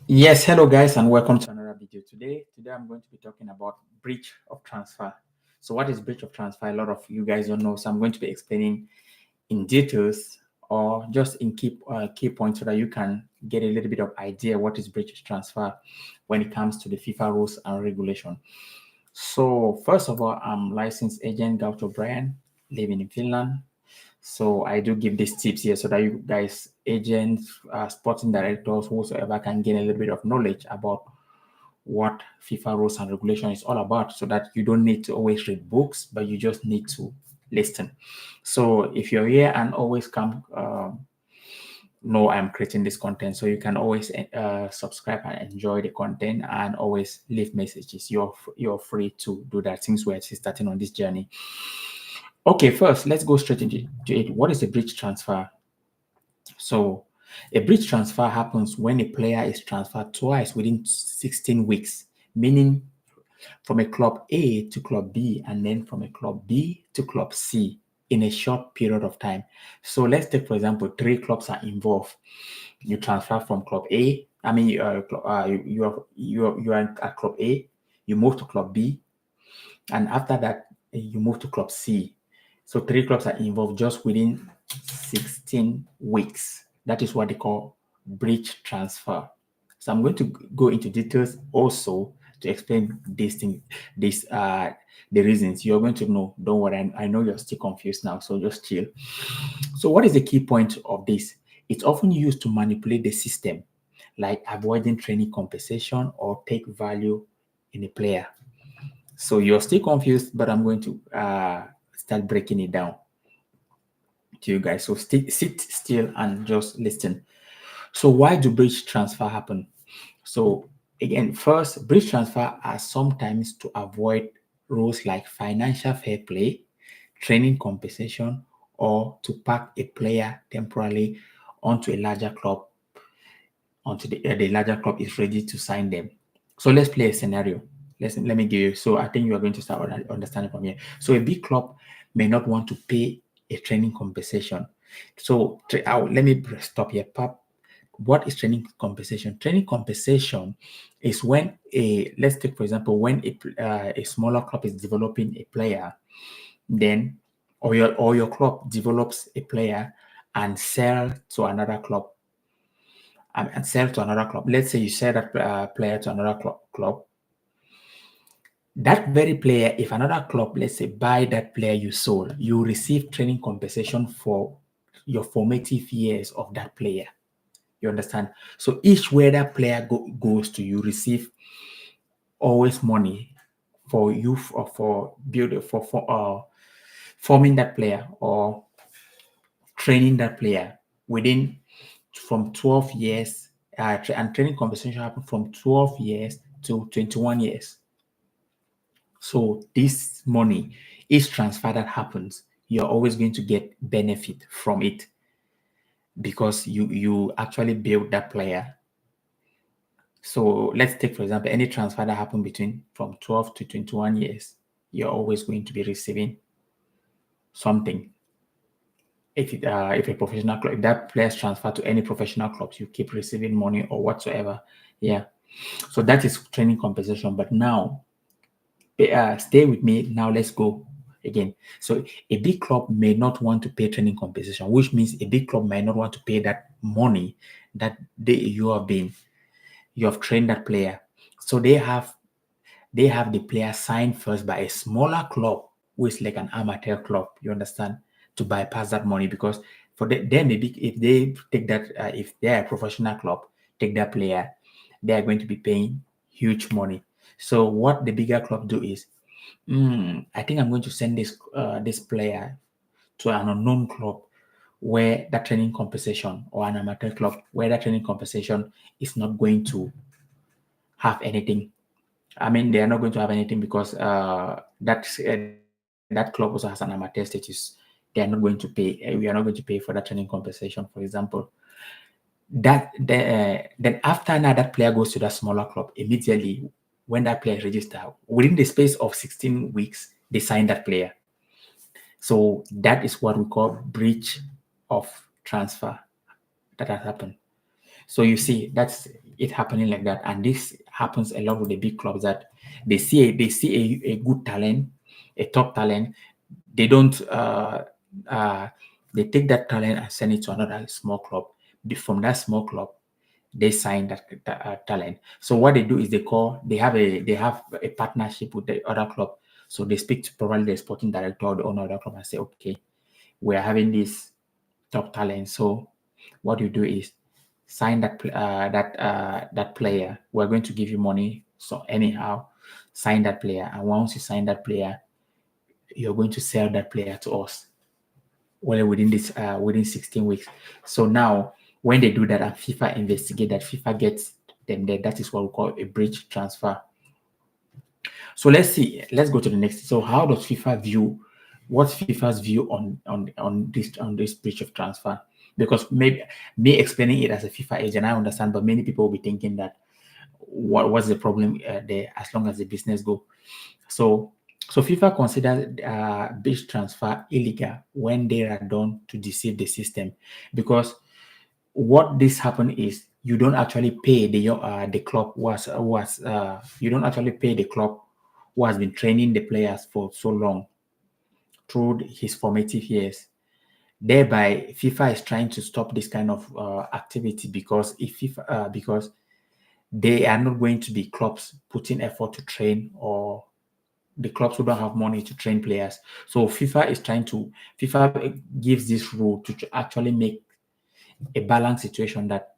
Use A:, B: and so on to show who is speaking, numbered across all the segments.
A: Yes, hello guys, and welcome to another video. Today I'm going to be talking about breach of transfer. So, what is breach of transfer? A lot of you guys don't know, so I'm going to be explaining in details or just in key points so that you can get a little bit of idea what is breach of transfer when it comes to the FIFA rules and regulation. So, first of all, I'm licensed agent Gaucho Brian, living in Finland. So I do give these tips here so that you guys, agents, sporting directors, whosoever can gain a little bit of knowledge about what FIFA rules and regulation is all about, so that you don't need to always read books, but you just need to listen. So if you're here and always come, know I'm creating this content, so you can always subscribe and enjoy the content, and always leave messages. You're free to do that since we're just starting on this journey. Okay, first let's go straight into it. What is a bridge transfer? So a bridge transfer happens when a player is transferred twice within 16 weeks, meaning from a club A to club B and then from a club B to club C in a short period of time. So let's take, for example, three clubs are involved. You transfer from club A. I mean, you are at club A. You move to club B, and after that, you move to club C. So three clubs are involved just within 16 weeks. That is what they call bridge transfer. So I'm going to go into details also to explain these things, the reasons. You're going to know. Don't worry, I know you're still confused now, so just chill. So what is the key point of this? It's often used to manipulate the system, like avoiding training compensation or take value in a player. So you're still confused, but I'm going to start breaking it down to you guys. So sit still and just listen. So why do bridge transfer happen? So again, first, bridge transfer are sometimes to avoid rules like financial fair play, training compensation, or to pack a player temporarily onto a larger club until the larger club is ready to sign them. So let's play a scenario. Let me give you. So I think you are going to start understanding from here. So a big club may not want to pay a training compensation. So let me stop here. Pap, what is training compensation? Training compensation is when let's take for example when a smaller club is developing a player, then or your club develops a player and sell to another club and sell to another club. Let's say you sell that player to another club. That very player, if another club, let's say, buy that player you sold, you receive training compensation for your formative years of that player. You understand? So each where that player goes to, you receive always money for you for build for forming that player or training that player within from 12 years, and training compensation happen from 12 years to 21 years. So this money, each transfer that happens, you're always going to get benefit from it because you actually build that player. So let's take, for example, any transfer that happened between from 12 to 21 years, you're always going to be receiving something. If a professional club, if that player's transfer to any professional clubs, you keep receiving money or whatsoever. Yeah. So that is training compensation. But now, stay with me. Now let's go again. So a big club may not want to pay training compensation, which means a big club may not want to pay that money that you have trained that player. So they have the player signed first by a smaller club who is like an amateur club. You understand? To bypass that money because then maybe if they take that, if they're a professional club, take that player, they are going to be paying huge money. So what the bigger club do is, I think I'm going to send this player to an unknown club where that training compensation or an amateur club where that training compensation is not going to have anything. I mean, they are not going to have anything because that club also has an amateur status. They are not going to pay. We are not going to pay for that training compensation, for example. Then after now that player goes to that smaller club immediately when that player is registered within the space of 16 weeks they sign that player. So that is what we call breach of transfer that has happened. So you see, it happening like that. And this happens a lot with the big clubs, that they see a good talent, a top talent. They don't they take that talent and send it to another small club. From that small club, they sign that talent. So what they do is they have a partnership with the other club. So they speak to probably the sporting director or the owner of the club and say, okay, we are having this top talent. So what you do is sign that player. We're going to give you money. So anyhow, sign that player. And once you sign that player, you're going to sell that player to us. Well, within 16 weeks. So now when they do that and FIFA investigate that, FIFA gets them there. That is what we call a breach transfer. So let's go to the next. So how does FIFA view, what's FIFA's view on this breach of transfer? Because maybe me explaining it as a FIFA agent, I understand, but many people will be thinking that what's the problem there, as long as the business go. So FIFA considers breach transfer illegal when they are done to deceive the system, because what this happen is you don't actually pay the club you don't actually pay the club who has been training the players for so long through his formative years. Thereby, FIFA is trying to stop this kind of activity, because because they are not going to be clubs putting effort to train, or the clubs who don't have money to train players. So FIFA gives this rule to actually make a balanced situation, that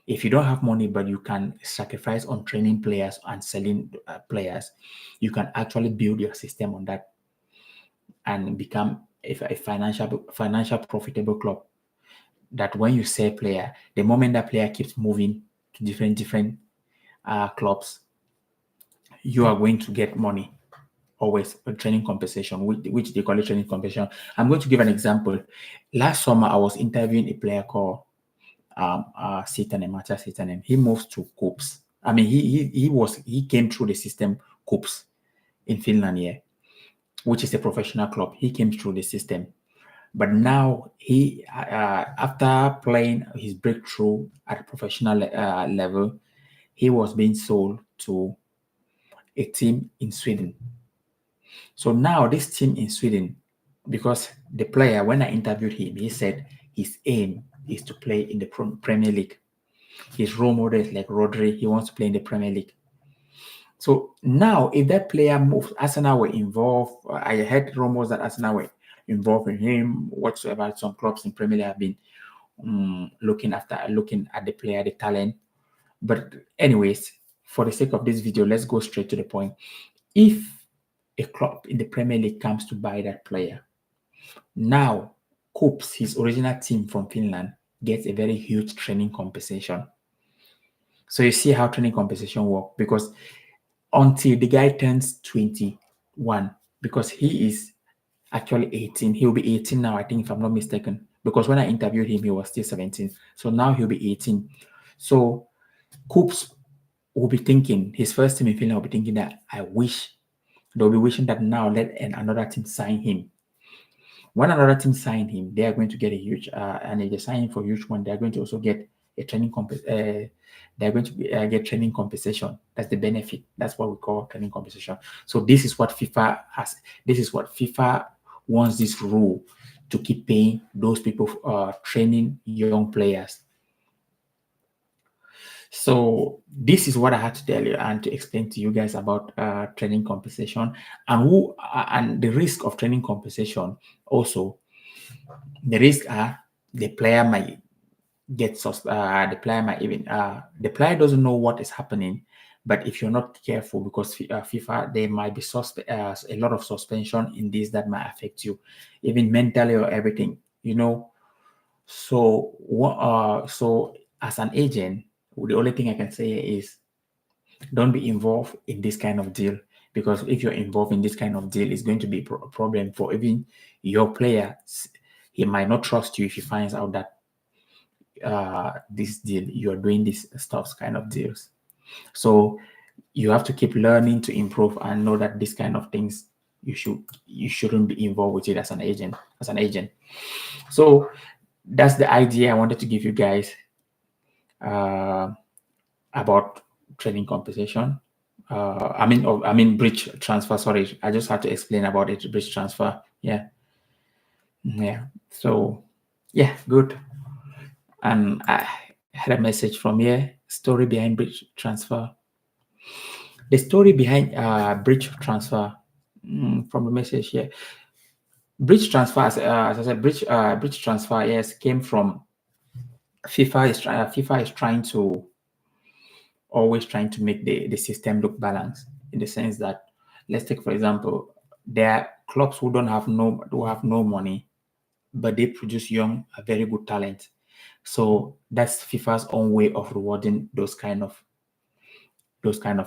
A: if you don't have money but you can sacrifice on training players and selling players, you can actually build your system on that and become a financial profitable club. That when you sell player, the moment that player keeps moving to different clubs, you are going to get money, always a training compensation, which they call it training compensation. I'm going to give an example. Last summer, I was interviewing a player called Matthias Sitanen. He moved to KuPS. I mean, he came through the system KuPS in Finland here, which is a professional club. He came through the system, but now he after playing his breakthrough at a professional level, he was being sold to a team in Sweden. So now this team in Sweden, because the player, when I interviewed him, he said his aim is to play in the Premier League. His role model is like Rodri. He wants to play in the Premier League. So now, if that player moves, Arsenal were involved. I heard rumors that Arsenal were involved in him whatsoever. Some clubs in Premier League have been looking at the player, the talent. But anyways, for the sake of this video, let's go straight to the point. If a club in the Premier League comes to buy that player, now KuPS, his original team from Finland, gets a very huge training compensation. So you see how training compensation works, because until the guy turns 21, because he is actually 18, he'll be 18 now, I think, if I'm not mistaken, because when I interviewed him, he was still 17. So now he'll be 18. So KuPS will be thinking, his first team in Finland will be thinking that they'll be wishing that now let another team sign him. When another team sign him, they are going to get a huge, and if they sign him for a huge one, they are going to also get a training they're going to get training compensation. That's the benefit. That's what we call training compensation. So this is what FIFA has. This is what FIFA wants this rule to keep paying those people training young players. So this is what I had to tell you and to explain to you guys about training compensation and the risk of training compensation. Also, the risk are the player might get the player might even the player doesn't know what is happening, but if you're not careful, because FIFA, there might be a lot of suspension in this that might affect you, even mentally or everything, So so as an agent, the only thing I can say is don't be involved in this kind of deal, because if you're involved in this kind of deal, it's going to be a problem for even your player. He might not trust you if he finds out that this deal, you're doing this stuff kind of deals. So you have to keep learning to improve and know that this kind of things you shouldn't be involved with it as an agent. So that's the idea I wanted to give you guys. about training compensation. I mean bridge transfer. Sorry, I just had to explain about it. Bridge transfer. Yeah. So, yeah, good. And I had a message from here. Story behind bridge transfer. The story behind bridge transfer from the message here. Bridge transfer, as I said, bridge transfer, yes, came from FIFA. FIFA is always trying to make the system look balanced, in the sense that, let's take for example, there are clubs who have no money, but they produce young, very good talent. So that's FIFA's own way of rewarding those kind of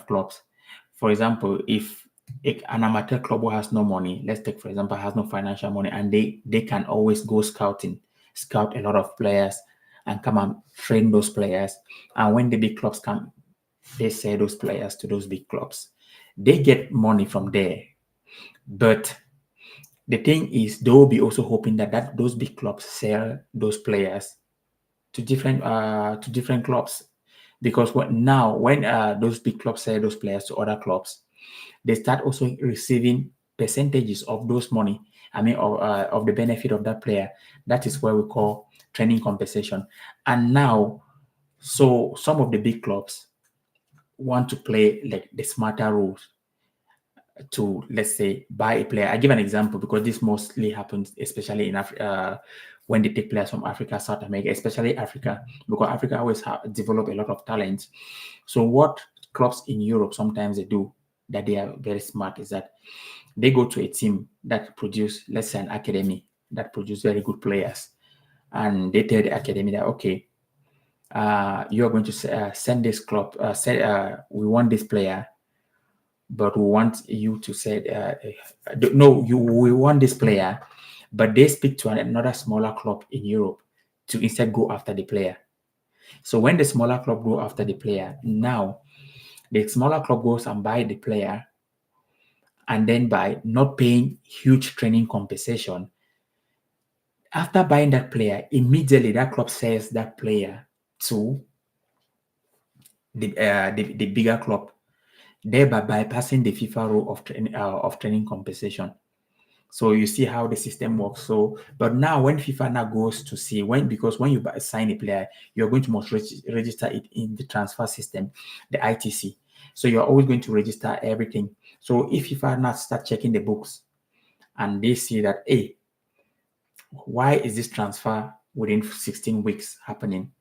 A: clubs. For example, if an amateur club who has no money, let's take for example, has no financial money, and they can always go scout a lot of players and come and train those players. And when the big clubs come, they sell those players to those big clubs. They get money from there. But the thing is, they will be also hoping that those big clubs sell those players to different clubs, because when those big clubs sell those players to other clubs, they start also receiving percentages of those money. I mean, of the benefit of that player. That is what we call training compensation. And now, so some of the big clubs want to play like the smarter rules to, let's say, buy a player. I give an example because this mostly happens, especially in Africa, when they take players from Africa, South America, especially Africa, because Africa always develop a lot of talent. So what clubs in Europe sometimes they do, that they are very smart, is that they go to a team that produce, let's say, an academy that produce very good players, and they tell the academy that, okay, you are going to send this club, we want this player, but we want you to say, we want this player, but they speak to another smaller club in Europe to instead go after the player. So when the smaller club go after the player, now the smaller club goes and buy the player, and then by not paying huge training compensation, after buying that player, immediately that club sells that player to the bigger club, thereby bypassing the FIFA rule of training compensation. So you see how the system works. So, but now when FIFA now goes to see because when you sign a player, you're going to must register it in the transfer system, the ITC. So you're always going to register everything. So if FIFA now start checking the books and they see that, hey, why is this transfer within 16 weeks happening?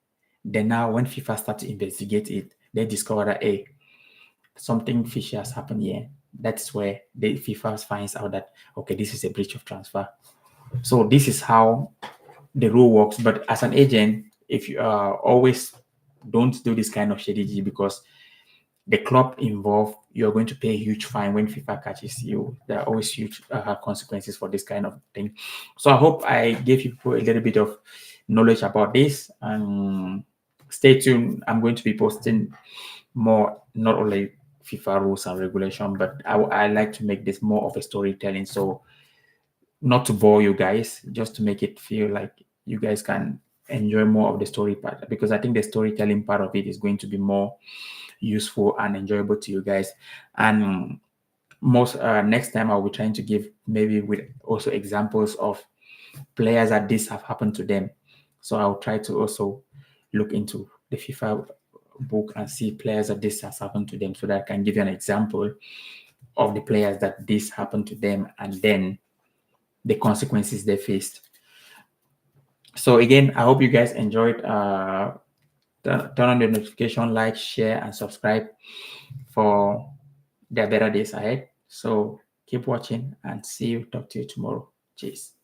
A: Then now when FIFA start to investigate it, they discover that, hey, something fishy has happened here. That's where the FIFA finds out that, okay, this is a breach of transfer. So this is how the rule works. But as an agent, if you always don't do this kind of strategy, because the club involved, you're going to pay a huge fine when FIFA catches you. There are always huge consequences for this kind of thing. So I hope I gave people a little bit of knowledge about this. And stay tuned. I'm going to be posting more, not only FIFA rules and regulation, but I like to make this more of a storytelling. So not to bore you guys, just to make it feel like you guys can enjoy more of the story part, because I think the storytelling part of it is going to be more useful and enjoyable to you guys. And most next time I'll be trying to give maybe with also examples of players that this have happened to them. So I'll try to also look into the FIFA book and see players that this has happened to them, so that I can give you an example of the players that this happened to them and then the consequences they faced. So again, I hope you guys enjoyed. Turn on the notification, like, share, and subscribe for the better days ahead. So keep watching and talk to you tomorrow. Cheers.